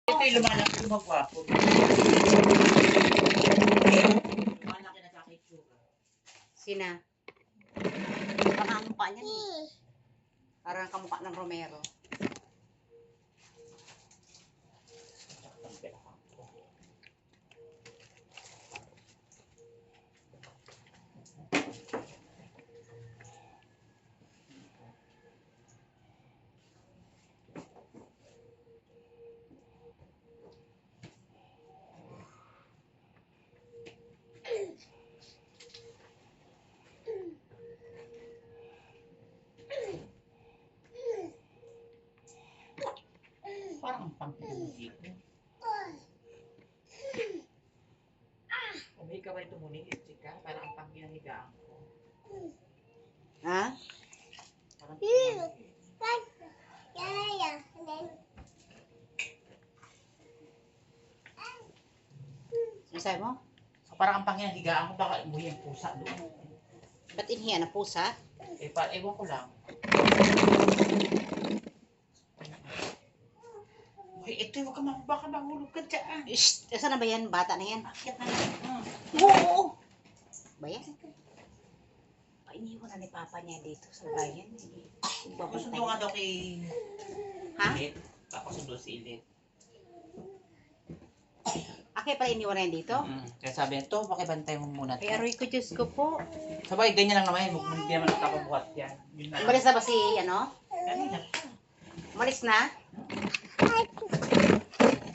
Ito yung lumalaki lumagwapo. Lumalaki na sa akin itsura. Sina? Parang ang mukha niyan eh. Parang ang kamukha ng Romero. Parang ang pangkilang dito. Kung may kaway tumuning istika, parang ang pangkilang higaan ko. Ha? Parang Ano sabi mo? so, parang ang pangkilang higaan ko, baka umuwi ang pusa doon. Ba't inhiya na pusa? Ewan ko lang. Uy, ito, huwag ka baka mahulog ka dyan. Shhh! Saan na ba yan? Bata na yan. Bakit na lang? Oo! Ba yan? Iniwan na ni Papa niya dito sa bayan. Papasundo nga daw kay Ha? Ilit. Papasundo si Ilit. Akay pala iniwan na yan dito? Kaya sabi niya, to, pakibantay mo muna. Kaya aroy ko, Diyos ko po. Sabay, ganyan lang naman. Hindi naman nakapabuhat yan. Yun na. Umalis na ba si, ano? Ganyan na. Umalis na?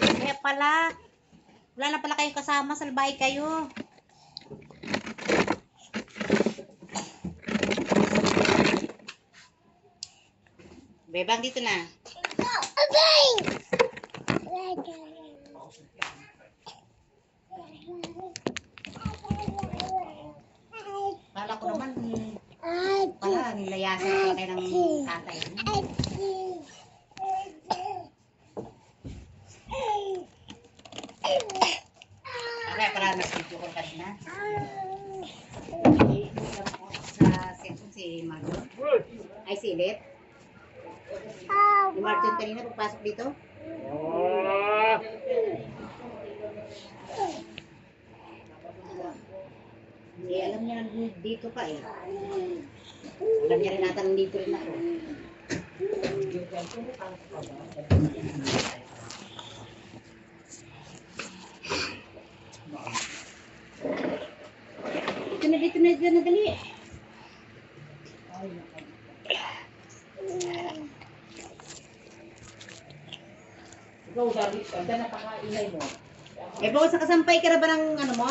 Kaya pala. Wala na pala kayo kasama. Salbay kayo. Bebang, dito na. Kala ko naman, pala, nilayasan pala kayo ng tatay. Okay, para nag-video ko kanina. Sa section si Marjon. Ay, si Ilit. Si Marjon kanina pagpasok dito. Hindi, alam niya dito ka eh. Alam niya rin nata nandito rin ako. Dito na, dali. Ikaw, Darwin, dyan napakaingay mo. Eh, bawa sa kasampay ka na ba ng ano mo?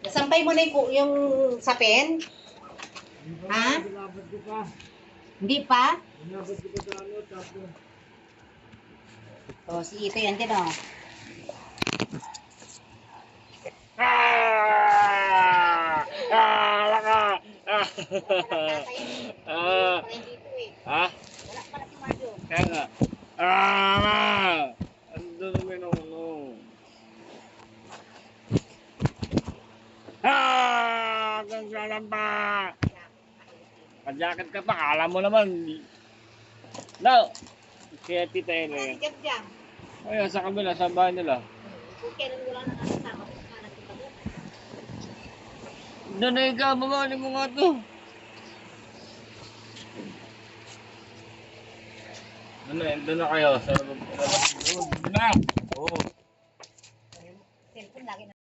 Nasampay mo na yung sapin? Ha? Hindi pa? O, si ito yan din o. Wala pala si Marjo. Kaya nga. Ando naman ako, no. Ganggalan pa! Kajakat ka pa, kala mo naman. No! Kaya tita yun Wala eh. si Jeff dyan. Ayun, sa kabila, sa bahay nila. Kailan wala na kasama ko sa nakita mo. Doon na ikaw, babalik mo nga to. Doon na kayo. Sa labas. Doon na! Oo. Cellphone lagi na.